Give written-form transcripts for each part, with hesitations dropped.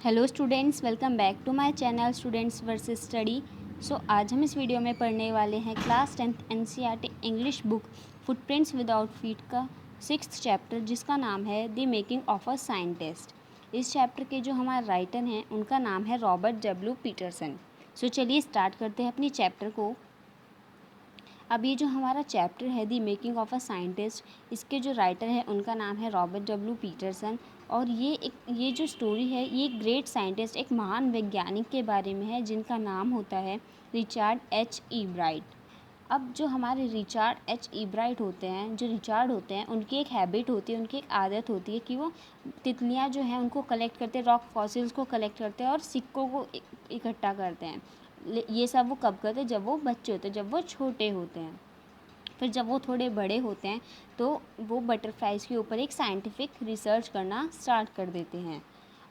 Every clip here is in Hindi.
Hello students, welcome back to my channel students versus study. आज हम इस वीडियो में पढ़ने वाले हैं class 10th NCERT English book Footprints without feet का 6th चैप्टर, जिसका नाम है the making of a scientist. इस चैप्टर के जो हमारे राइटर हैं उनका नाम है रॉबर्ट डब्ल्यू पीटरसन। चलिए स्टार्ट करते हैं अपनी चैप्टर को। अब ये जो हमारा चैप्टर है the making of a scientist, इसके जो राइटर है उनका नाम है रॉबर्ट डब्ल्यू पीटरसन। और ये जो स्टोरी है ये ग्रेट साइंटिस्ट, एक महान वैज्ञानिक के बारे में है जिनका नाम होता है रिचर्ड एच ईब्राइट। अब जो हमारे रिचर्ड एच ईब्राइट होते हैं, जो रिचर्ड होते हैं, उनकी एक हैबिट होती है, उनकी एक आदत होती है कि वो तितलियाँ जो हैं उनको कलेक्ट करते हैं, रॉक फॉसिल्स को कलेक्ट करते हैं और सिक्कों को इकट्ठा करते हैं। ये सब वो कब करते हैं? जब वो बच्चे होते हैं, जब वो छोटे होते हैं। फिर जब वो थोड़े बड़े होते हैं तो वो बटरफ्लाइज़ के ऊपर एक साइंटिफिक रिसर्च करना स्टार्ट कर देते हैं।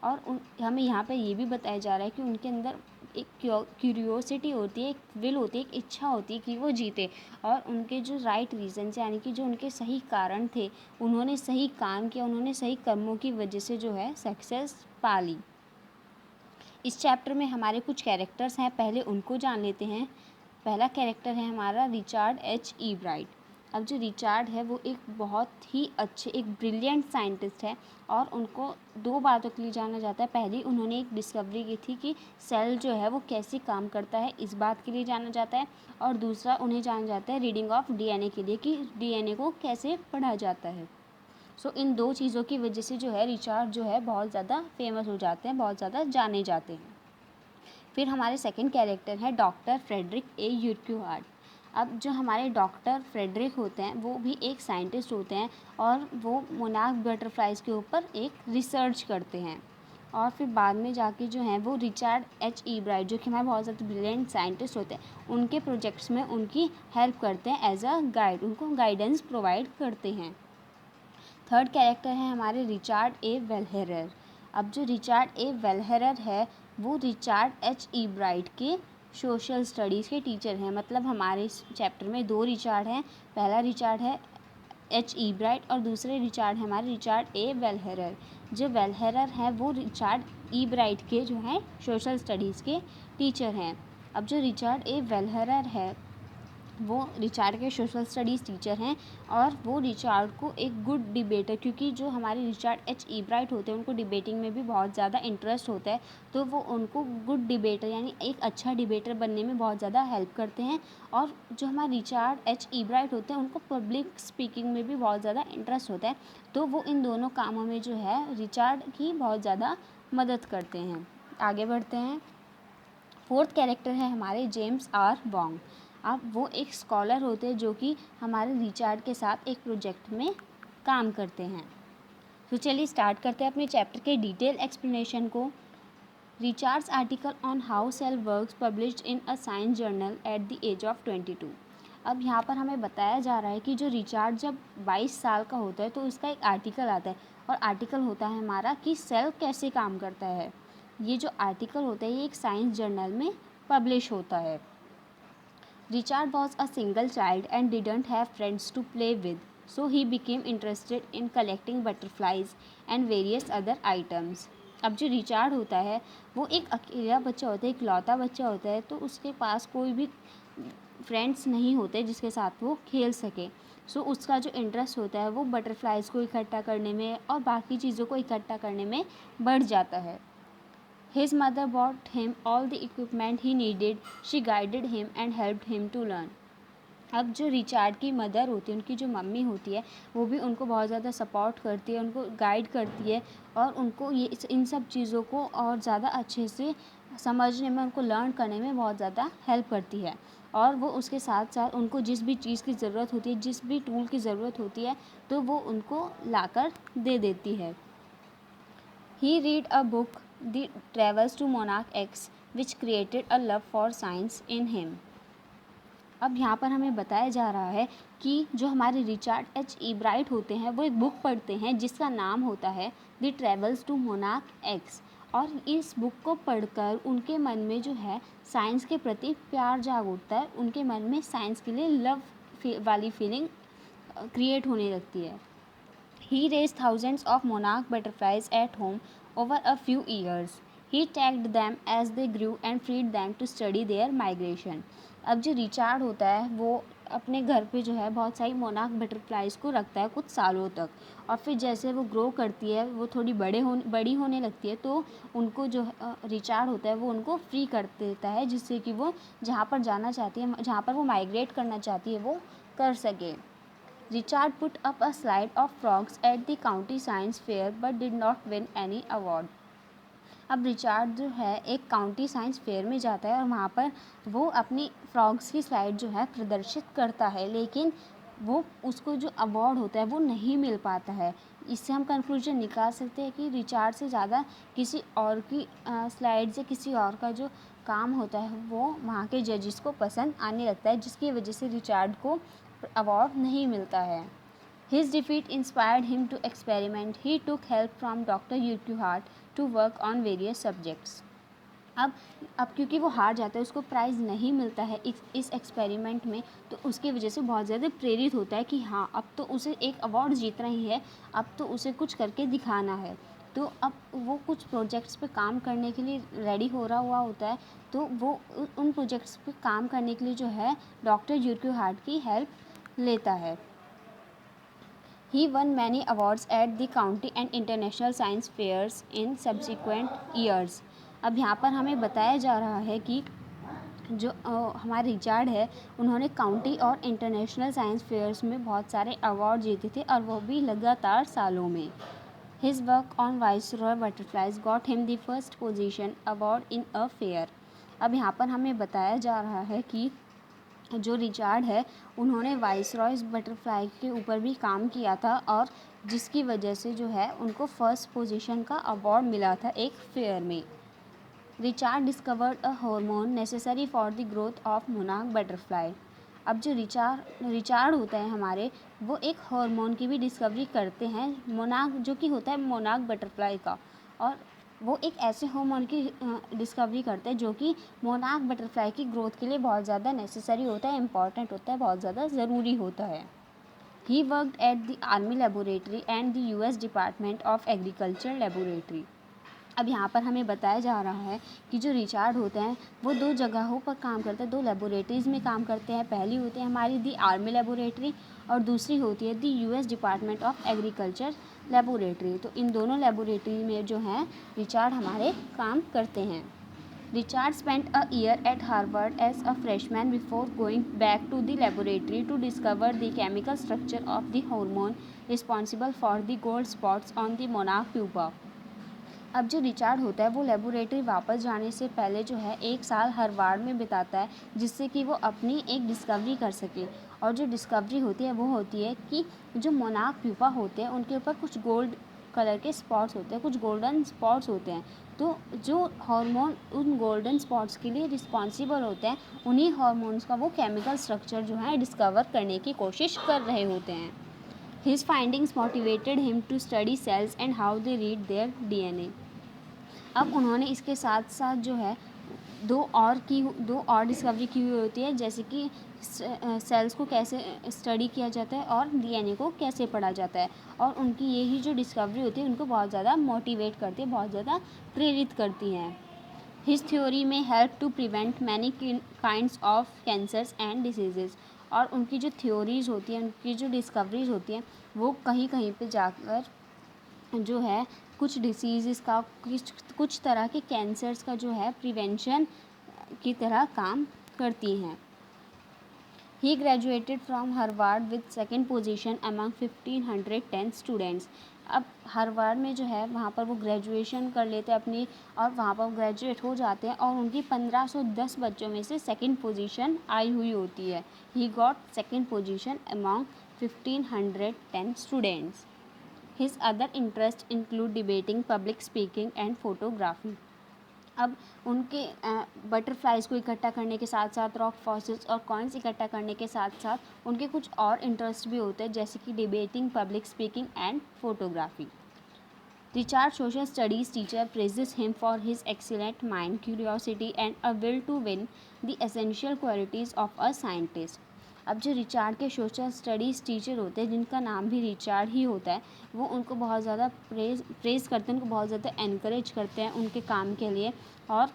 और हमें यहाँ पे ये भी बताया जा रहा है कि उनके अंदर एक क्यूरियोसिटी होती है, एक विल होती है, एक इच्छा होती है कि वो जीते। और उनके जो राइट रीज़न, यानी कि जो उनके सही कारण थे, उन्होंने सही काम किया, उन्होंने सही कर्मों की वजह से जो है सक्सेस पा ली। इस चैप्टर में हमारे कुछ कैरेक्टर्स हैं, पहले उनको जान लेते हैं। पहला कैरेक्टर है हमारा रिचर्ड एच ईब्राइट। अब जो रिचर्ड है वो एक बहुत ही अच्छे, एक ब्रिलियंट साइंटिस्ट है और उनको दो बातों के लिए जाना जाता है। पहली, उन्होंने एक डिस्कवरी की थी कि सेल जो है वो कैसे काम करता है, इस बात के लिए जाना जाता है। और दूसरा, उन्हें जाना जाता है रीडिंग ऑफ डीएनए के लिए, कि डीएनए को कैसे पढ़ा जाता है। इन दो चीज़ों की वजह से जो है रिचर्ड जो है बहुत ज़्यादा फेमस हो जाते हैं, बहुत ज़्यादा जाने जाते हैं। फिर हमारे सेकंड कैरेक्टर है डॉक्टर फ्रेडरिक ए यूर्क्यूहार्ट। अब जो हमारे डॉक्टर फ्रेडरिक होते हैं वो भी एक साइंटिस्ट होते हैं और वो मोनार्क बटरफ्लाइज़ के ऊपर एक रिसर्च करते हैं। और फिर बाद में जाके जो हैं वो रिचर्ड एच ईब्राइट, जो कि हमारे बहुत ज़्यादा ब्रिलियंट साइंटिस्ट होते हैं, उनके प्रोजेक्ट्स में उनकी हेल्प करते हैं एज अ गाइड, उनको गाइडेंस प्रोवाइड करते हैं। थर्ड कैरेक्टर है हमारे रिचर्ड ए वेलहेरर। अब जो रिचर्ड ए वेलहेरर है वो रिचर्ड एच ईब्राइट के सोशल स्टडीज़ के टीचर हैं। मतलब हमारे इस चैप्टर में दो रिचर्ड हैं, पहला रिचर्ड है एच ईब्राइट और दूसरे रिचर्ड है हमारे रिचर्ड ए वेलहेरर। जो वेलहेरर है वो रिचर्ड ईब्राइट के जो हैं सोशल स्टडीज़ के टीचर हैं। अब जो रिचर्ड ए वेलहेरर है वो रिचर्ड के सोशल स्टडीज़ टीचर हैं और वो रिचर्ड को एक गुड डिबेटर, क्योंकि जो हमारे रिचर्ड एच ईब्राइट होते हैं उनको डिबेटिंग में भी बहुत ज़्यादा इंटरेस्ट होता है, तो वो उनको गुड डिबेटर यानी एक अच्छा डिबेटर बनने में बहुत ज़्यादा हेल्प करते हैं। और जो हमारे रिचर्ड एच ईब्राइट होते हैं उनको पब्लिक स्पीकिंग में भी बहुत ज़्यादा इंटरेस्ट होता है, तो वो इन दोनों कामों में जो है रिचर्ड की बहुत ज़्यादा मदद करते हैं। आगे बढ़ते हैं। फोर्थ कैरेक्टर है हमारे जेम्स आर वॉन्ग। अब वो एक स्कॉलर होते हैं जो कि हमारे रिचर्ड के साथ एक प्रोजेक्ट में काम करते हैं। चलिए स्टार्ट करते हैं अपने चैप्टर के डिटेल एक्सप्लेनेशन को। Richard's article on how cell works published in a science journal at the age of 22। अब यहाँ पर हमें बताया जा रहा है कि जो रिचर्ड जब 22 साल का होता है तो उसका एक आर्टिकल आता है, और आर्टिकल होता है हमारा कि सेल कैसे काम करता है। ये जो आर्टिकल होता है ये एक साइंस जर्नल में पब्लिश होता है। Richard was a single child and didn't have friends to play with, so he became interested in collecting butterflies and various other items. अब जो रिचार्ड होता है वो एक अकेला बच्चा होता है, इकलौता बच्चा होता है, तो उसके पास कोई भी फ्रेंड्स नहीं होते जिसके साथ वो खेल सके। उसका जो इंटरेस्ट होता है वो बटरफ्लाइज़ को इकट्ठा करने में और बाकी चीज़ों को इकट्ठा करने में बढ़ जाता है। His mother bought him all the equipment he needed. She guided him and helped him to learn. अब जो रिचर्ड की मदर होती है, उनकी जो मम्मी होती है, वो भी उनको बहुत ज़्यादा सपोर्ट करती है, उनको गाइड करती है और उनको ये इन सब चीज़ों को और ज़्यादा अच्छे से समझने में, उनको लर्न करने में बहुत ज़्यादा हेल्प करती है। और वो उसके साथ साथ उनको जिस भी चीज़ की ज़रूरत होती है, जिस भी टूल की ज़रूरत होती है, तो वो उनको लाकर दे देती है। He read a book, The Travels to Monarch X, which created a love for science in him. अब यहाँ पर हमें बताया जा रहा है कि जो हमारे रिचर्ड एच ईब्राइट होते हैं वो एक बुक पढ़ते हैं जिसका नाम होता है the travels to monarch X. और इस बुक को पढ़कर उनके मन में जो है साइंस के प्रति प्यार जाग उठता है, उनके मन में साइंस के लिए लव वाली फीलिंग क्रिएट होने लगती है। He raised thousands of monarch butterflies at home over a few years. He tagged them as they grew and freed them to study their migration. अब जो रिचार्ड होता है वो अपने घर पे जो है बहुत सारी मोनार्क बटरफ्लाइज को रखता है कुछ सालों तक, और फिर जैसे वो ग्रो करती है, वो थोड़ी बड़ी होने लगती है, तो उनको जो रिचार्ड होता है वो उनको फ्री कर देता है, जिससे कि वो जहाँ पर जाना चाहती है, जहाँ पर वो माइग्रेट करना चाहती है, वो कर सके. Richard put up a slide of frogs at the county science fair but did not win any award. अब रिचार्ड जो है एक काउंटी साइंस फेयर में जाता है और वहाँ पर वो अपनी फ्रॉग्स की स्लाइड जो है प्रदर्शित करता है, लेकिन वो उसको जो अवार्ड होता है वो नहीं मिल पाता है. इससे हम कंक्लूजन निकाल सकते हैं कि रिचार्ड से ज़्यादा किसी और की स्लाइड से किसी और का जो काम होता है वो वहाँ के जजेस को पसंद आने लगता है, जिसकी वजह से रिचार्ड को अवार्ड नहीं मिलता है. His defeat inspired him to experiment. He took help from Dr. Urquhart to work on various subjects. अब क्योंकि वो हार जाता है, उसको प्राइज़ नहीं मिलता है इस एक्सपेरिमेंट में, तो उसकी वजह से बहुत ज़्यादा प्रेरित होता है कि हाँ, अब तो उसे एक अवार्ड जीतना ही है, अब तो उसे कुछ करके दिखाना है. तो अब वो कुछ प्रोजेक्ट्स पे काम करने के लिए रेडी हो रहा हुआ होता है, तो वो उन प्रोजेक्ट्स पे काम करने के लिए जो है डॉक्टर यूर्क्यू की हेल्प लेता है. He won many awards at the county and international science fairs in subsequent years. अब यहाँ पर हमें बताया जा रहा है कि जो हमारे रिचार्ड है, उन्होंने काउंटी और इंटरनेशनल साइंस फेयर्स में बहुत सारे अवार्ड जीते थे, और वो भी लगातार सालों में. His work on Viceroy butterflies got him the first position award in a fair. अब यहाँ पर हमें बताया जा रहा है कि जो रिचार्ड है उन्होंने वाइसरॉयज़ बटरफ्लाई के ऊपर भी काम किया था, और जिसकी वजह से जो है उनको फर्स्ट पोजीशन का अवार्ड मिला था एक फेयर में. Richard discovered a hormone necessary for the growth of monarch butterfly. अब जो रिचार्ड होता है हमारे, वो एक हार्मोन की भी डिस्कवरी करते हैं, मोनार्क जो कि होता है मोनार्क बटरफ्लाई का, और वो एक ऐसे हार्मोन की डिस्कवरी करते हैं जो कि मोनार्क बटरफ्लाई की ग्रोथ के लिए बहुत ज़्यादा नेसेसरी होता है, इम्पॉर्टेंट होता है, बहुत ज़्यादा ज़रूरी होता है. He worked at the army laboratory and the US department of agriculture laboratory. अब यहाँ पर हमें बताया जा रहा है कि जो रिचार्ड होते हैं वो दो जगहों पर काम करते हैं, दो लेबोरेटरीज़ में काम करते हैं. पहली होती है हमारी दी आर्मी लेबोरेटरी, और दूसरी होती है दी US department of agriculture laboratory. तो इन दोनों लेबोरेटरी में जो हैं रिचार्ड हमारे काम करते हैं. Richard spent a year at Harvard as a freshman before going back to the laboratory to discover the chemical structure of the hormone responsible for the gold spots on the monarch pupa. अब जो रिचार्ड होता है वो लेबोरेटरी वापस जाने से पहले जो है 1 साल हार्वर्ड में बिताता है, जिससे कि वो अपनी एक डिस्कवरी कर सके. और जो डिस्कवरी होती है वो होती है कि जो मोनार्क प्यूपा होते हैं उनके ऊपर कुछ गोल्ड कलर के स्पॉट्स होते हैं, कुछ गोल्डन स्पॉट्स होते हैं. तो जो हार्मोन उन गोल्डन स्पॉट्स के लिए रिस्पॉन्सिबल होते हैं, उन्हीं हार्मोन्स का वो केमिकल स्ट्रक्चर जो है डिस्कवर करने की कोशिश कर रहे होते हैं. His findings motivated him to study cells and how they read their DNA. अब उन्होंने इसके साथ साथ जो है दो और डिस्कवरी की हुई होती है, जैसे कि सेल्स को कैसे स्टडी किया जाता है और DNA को कैसे पढ़ा जाता है. और उनकी यही जो डिस्कवरी होती है उनको बहुत ज़्यादा मोटिवेट करती है, बहुत ज़्यादा प्रेरित करती हैं. हिज थ्योरी में help to prevent many kinds of cancers and diseases. और उनकी जो थ्योरीज़ होती हैं, उनकी जो डिस्कवरीज होती हैं, वो कहीं कहीं पे जाकर जो है कुछ डिसीज़ का, कुछ तरह के कैंसर्स का जो है प्रिवेंशन की तरह काम करती हैं. He graduated from Harvard with second position among 1510 students. अब हार्वर्ड में जो है वहाँ पर वो ग्रेजुएशन कर लेते हैं अपनी, और वहाँ पर ग्रेजुएट हो जाते हैं, और उनकी 1510 बच्चों में से सेकेंड पोजीशन आई हुई होती है. He got second position among 1510 students. His other interests include debating, public speaking and photography. अब उनके बटरफ्लाइज़ को इकट्ठा करने के साथ साथ रॉक फॉसिल्स और कॉइन्स इकट्ठा करने के साथ साथ उनके कुछ और इंटरेस्ट भी होते हैं, जैसे कि debating, public speaking and photography. Richard social studies teacher praises him for his excellent mind, curiosity and a will to win, the essential qualities of a scientist. अब जो रिचार्ड के सोशल स्टडीज़ टीचर होते हैं, जिनका नाम भी रिचार्ड ही होता है, वो उनको बहुत ज़्यादा प्रेज़ करते हैं, उनको बहुत ज़्यादा एनकरेज करते हैं उनके काम के लिए। और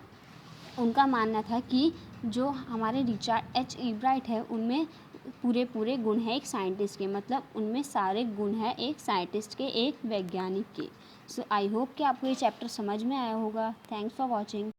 उनका मानना था कि जो हमारे रिचार्ड एच ईब्राइट है, उनमें पूरे गुण हैं एक साइंटिस्ट के, मतलब उनमें सारे गुण हैं एक साइंटिस्ट के, एक वैज्ञानिक के। सो आई होप कि आपको ये चैप्टर समझ में आया होगा। Thanks for watching.